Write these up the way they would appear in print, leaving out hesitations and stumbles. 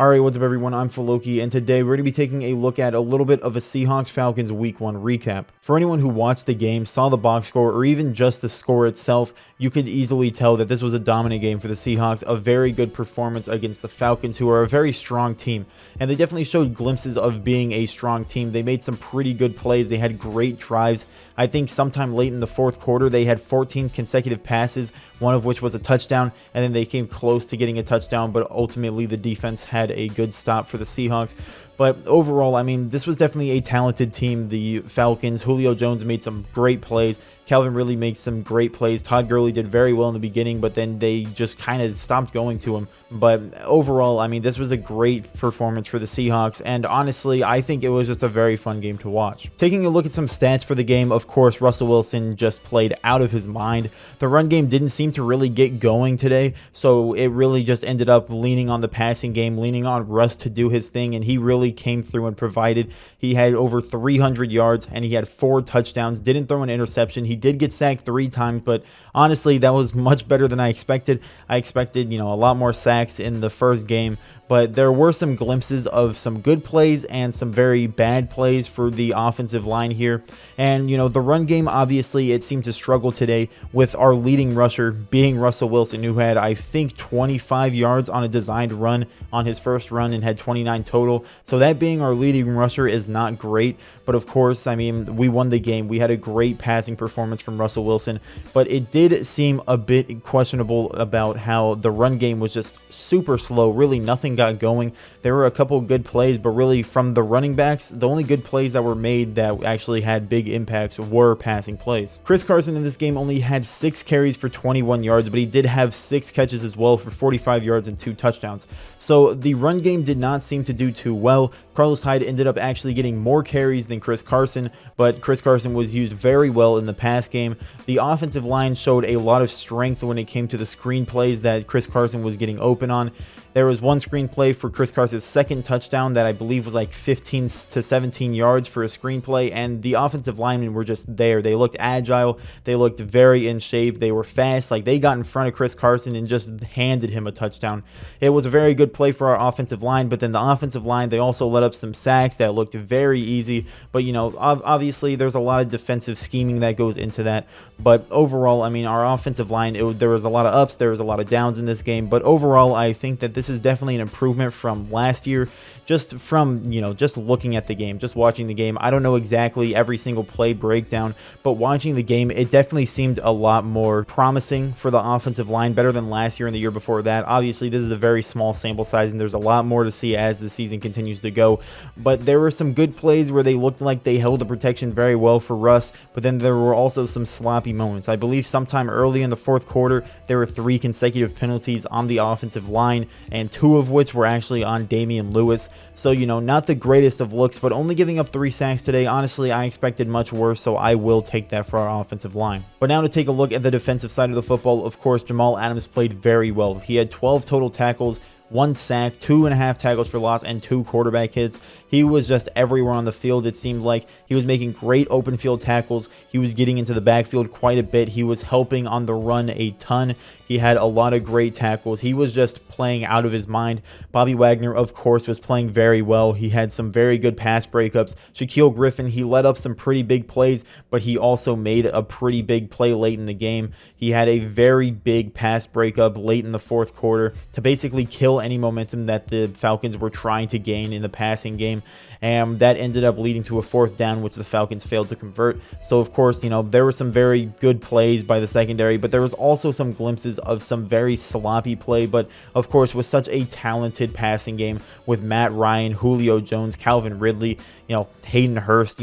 Alright, what's up everyone, I'm Faloki, and today we're going to be taking a look at a little bit of a Seahawks-Falcons Week 1 recap. For anyone who watched the game, saw the box score, or even just the score itself, you could easily tell that this was a dominant game for the Seahawks, a very good performance against the Falcons, who are a very strong team, and they definitely showed glimpses of being a strong team. They made some pretty good plays, they had great drives. I think sometime late in the fourth quarter, they had 14 consecutive passes, one of which was a touchdown, and then they came close to getting a touchdown, but ultimately the defense had a good stop for the Seahawks. But overall, I mean, this was definitely a talented team, the Falcons. Julio Jones made some great plays. Calvin Ridley makes some great plays. Todd Gurley did very well in the beginning, but then they just kind of stopped going to him. But overall, I mean, this was a great performance for the Seahawks, and honestly, I think it was just a very fun game to watch. Taking a look at some stats for the game, of course, Russell Wilson just played out of his mind. The run game didn't seem to really get going today, so it really just ended up leaning on the passing game, leaning on Russ to do his thing, and he really came through and provided. He had over 300 yards, and he had 4 touchdowns, didn't throw an interception. He did get sacked 3 times, but honestly, that was much better than I expected. I expected, a lot more sacks in the first game, but there were some glimpses of some good plays and some very bad plays for the offensive line here. And, the run game, obviously, it seemed to struggle today with our leading rusher being Russell Wilson, who had, I think, 25 yards on a designed run on his first run and had 29 total. So that being our leading rusher is not great. But of course, I mean, we won the game. We had a great passing performance from Russell Wilson, but it did seem a bit questionable about how the run game was just super slow. Really, nothing got going. There were a couple good plays, but really from the running backs, the only good plays that were made that actually had big impacts were passing plays. Chris Carson in this game only had 6 carries for 21 yards, but he did have 6 catches as well for 45 yards and 2 touchdowns. So the run game did not seem to do too well. Carlos Hyde ended up actually getting more carries than Chris Carson, but Chris Carson was used very well in the pass game. The offensive line showed a lot of strength when it came to the screen plays that Chris Carson was getting open on. There was one screen play for Chris Carson's second touchdown that I believe was like 15 to 17 yards for a screenplay, and the offensive linemen were just there. They looked agile. They looked very in shape. They were fast. Like, they got in front of Chris Carson and just handed him a touchdown. It was a very good play for our offensive line, but then the offensive line, they also let up some sacks that looked very easy. But, obviously there's a lot of defensive scheming that goes into that. But overall, I mean, our offensive line, there was a lot of ups, there was a lot of downs in this game. But overall, I think that this is definitely an improvement from last year, just from, just looking at the game, just watching the game. I don't know exactly every single play breakdown, but watching the game, it definitely seemed a lot more promising for the offensive line, better than last year and the year before that. Obviously, this is a very small sample size, and there's a lot more to see as the season continues to go. But there were some good plays where they looked like they held the protection very well for Russ, but then there were also some sloppy moments. I believe sometime early in the fourth quarter, there were 3 consecutive penalties on the offensive line, and 2 of which were actually on Damian Lewis. So, not the greatest of looks, but only giving up 3 sacks today. Honestly, I expected much worse, so I will take that for our offensive line. But now to take a look at the defensive side of the football, of course, Jamal Adams played very well. He had 12 total tackles, 1 sack, 2.5 tackles for loss, and 2 quarterback hits. He was just everywhere on the field. It seemed like he was making great open field tackles. He was getting into the backfield quite a bit. He was helping on the run a ton. He had a lot of great tackles. He was just playing out of his mind. Bobby Wagner, of course, was playing very well. He had some very good pass breakups. Shaquille Griffin, he let up some pretty big plays, but he also made a pretty big play late in the game. He had a very big pass breakup late in the fourth quarter to basically kill any momentum that the Falcons were trying to gain in the passing game, and that ended up leading to a 4th down, which the Falcons failed to convert. So of course, there were some very good plays by the secondary, but there was also some glimpses of some very sloppy play. But of course, with such a talented passing game with Matt Ryan, Julio Jones, Calvin Ridley, Hayden Hurst,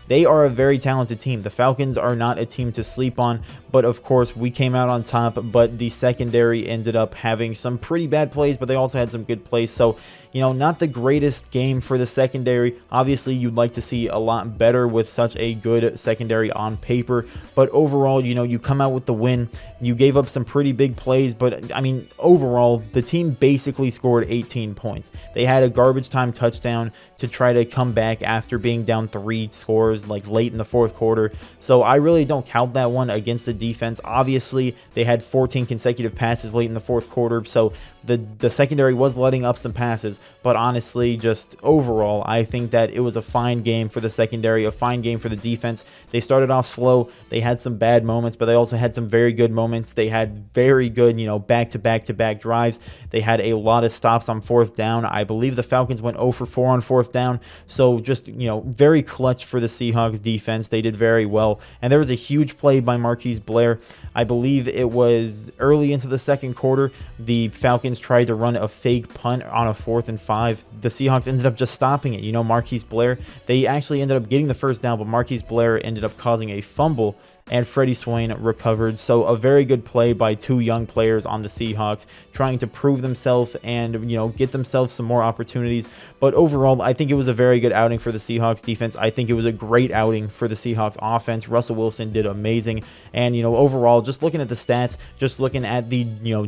they are a very talented team. The Falcons are not a team to sleep on, but of course we came out on top, but the secondary ended up having some pretty bad plays, but they also had some good plays. So, not the greatest game for the secondary. Obviously, you'd like to see a lot better with such a good secondary on paper, but overall, you come out with the win. You gave up some pretty big plays, but I mean, overall, the team basically scored 18 points. They had a garbage time touchdown to try to come back after being down 3 scores. scores like late in the fourth quarter. So I really don't count that one against the defense. Obviously, they had 14 consecutive passes late in the fourth quarter, so the secondary was letting up some passes, but honestly, just overall, I think that it was a fine game for the secondary, a fine game for the defense. They started off slow. They had some bad moments, but they also had some very good moments. They had very good, back-to-back drives. They had a lot of stops on fourth down. I believe the Falcons went 0 for 4 on fourth down, so just, very clutch for the Seahawks defense. They did very well, and there was a huge play by Marquise Blair. I believe it was early into the second quarter. The Falcons tried to run a fake punt on a 4th and 5. The Seahawks ended up just stopping it. Marquise Blair, they actually ended up getting the first down, but Marquise Blair ended up causing a fumble, and Freddie Swain recovered. So a very good play by two young players on the Seahawks, trying to prove themselves and, get themselves some more opportunities. But overall, I think it was a very good outing for the Seahawks defense. I think it was a great outing for the Seahawks offense. Russell Wilson did amazing. And, overall, just looking at the stats, just looking at the,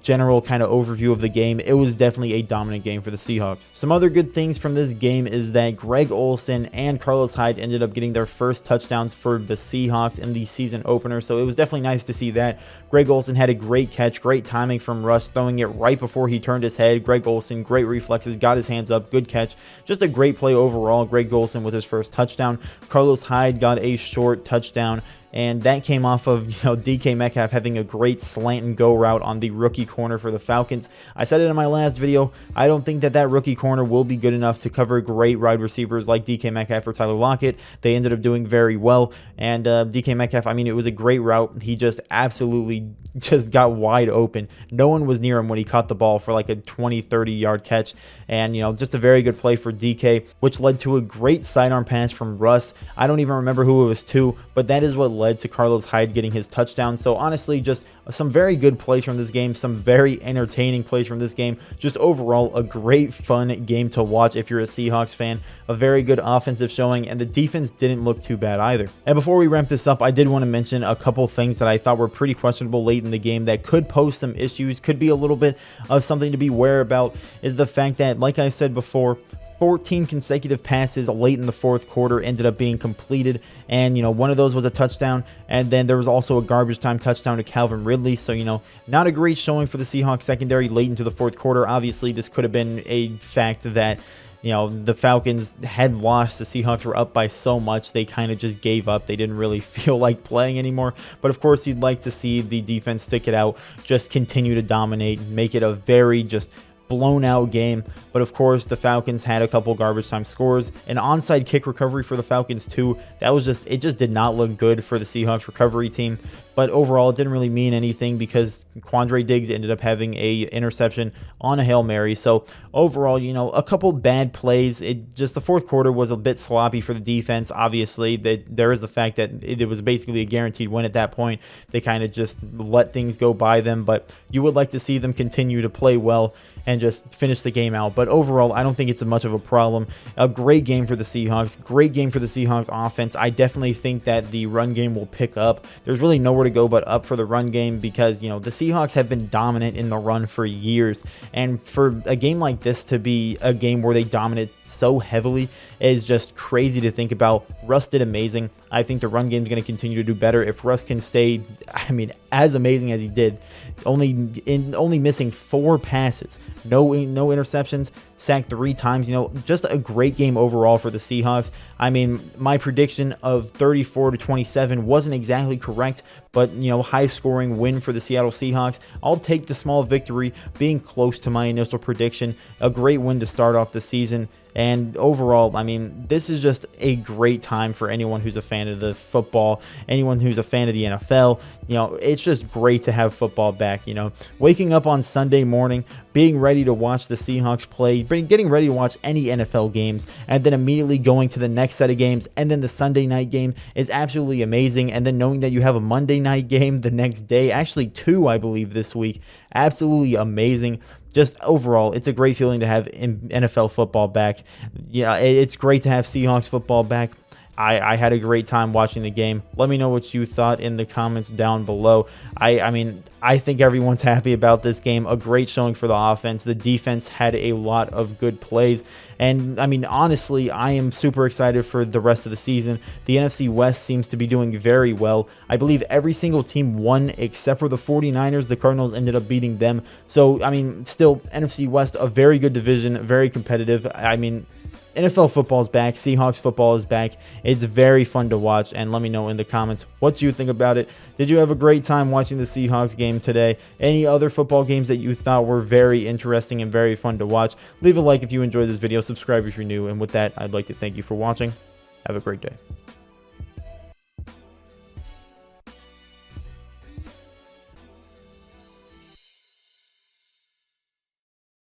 general kind of overview of the game, it was definitely a dominant game for the Seahawks. Some other good things from this game is that Greg Olsen and Carlos Hyde ended up getting their first touchdowns for the Seahawks in the season opener, so it was definitely nice to see that. Greg Olsen had a great catch, great timing from Russ, throwing it right before he turned his head. Greg Olsen, great reflexes, got his hands up, good catch. Just a great play overall. Greg Olsen with his first touchdown. Carlos Hyde got a short touchdown, and that came off of DK Metcalf having a great slant and go route on the rookie corner for the Falcons. I said it in my last video, I don't think that rookie corner will be good enough to cover great wide receivers like DK Metcalf or Tyler Lockett. They ended up doing very well, and DK Metcalf, it was a great route. He just absolutely just got wide open. No one was near him when he caught the ball for like a 20-30 yard catch, and just a very good play for DK, which led to a great sidearm pass from Russ. I don't even remember who it was to, but that is what led to Carlos Hyde getting his touchdown. So honestly, just some very good plays from this game, some very entertaining plays from this game. Just overall, a great fun game to watch if you're a Seahawks fan. A very good offensive showing, and the defense didn't look too bad either. And before we ramp this up, I did want to mention a couple things that I thought were pretty questionable late in the game that could pose some issues, could be a little bit of something to be aware about, is the fact that, like I said before, 14 consecutive passes late in the fourth quarter ended up being completed, and one of those was a touchdown, and then there was also a garbage time touchdown to Calvin Ridley. So not a great showing for the Seahawks secondary late into the fourth quarter. Obviously, this could have been a fact that the Falcons had lost. The Seahawks were up by so much, they kind of just gave up. They didn't really feel like playing anymore. But of course, you'd like to see the defense stick it out, just continue to dominate, make it a very just blown out game. But of course, the Falcons had a couple garbage time scores, an onside kick recovery for the Falcons too. It just did not look good for the Seahawks recovery team. But overall, it didn't really mean anything because Quandre Diggs ended up having a interception on a Hail Mary. So overall, a couple bad plays. The fourth quarter was a bit sloppy for the defense. Obviously, there is the fact that it was basically a guaranteed win at that point. They kind of just let things go by them, but you would like to see them continue to play well and just finish the game out. But overall, I don't think it's much of a problem. A great game for the Seahawks. Great game for the Seahawks offense. I definitely think that the run game will pick up. There's really nowhere to go but up for the run game because, the Seahawks have been dominant in the run for years. And for a game like this to be a game where they dominate so heavily is just crazy to think about. Russ did amazing. I think the run game is going to continue to do better if Russ can stay, as amazing as he did, only missing 4 passes, no interceptions, sacked 3 times. Just a great game overall for the Seahawks. My prediction of 34-27 wasn't exactly correct, but high scoring win for the Seattle Seahawks. I'll take the small victory, being close to my initial prediction. A great win to start off the season. And overall, this is just a great time for anyone who's a fan of the football, anyone who's a fan of the NFL. It's just great to have football back. Waking up on Sunday morning, being ready to watch the Seahawks play, getting ready to watch any NFL games, and then immediately going to the next set of games, and then the Sunday night game is absolutely amazing. And then knowing that you have a Monday night game the next day, actually 2, I believe, this week, absolutely amazing. Just overall, it's a great feeling to have NFL football back. Yeah, it's great to have Seahawks football back. I had a great time watching the game. Let me know what you thought in the comments down below. I mean, I think everyone's happy about this game. A great showing for the offense. The defense had a lot of good plays. And I mean, honestly, I am super excited for the rest of the season. The NFC West seems to be doing very well. I believe every single team won except for the 49ers. The Cardinals ended up beating them. So, I mean, still, NFC West, a very good division, very competitive. I mean, NFL football is back. Seahawks football is back. It's very fun to watch, and let me know in the comments what you think about it. Did you have a great time watching the Seahawks game today? Any other football games that you thought were very interesting and very fun to watch? Leave a like if you enjoyed this video. Subscribe if you're new, and with that, I'd like to thank you for watching. Have a great day.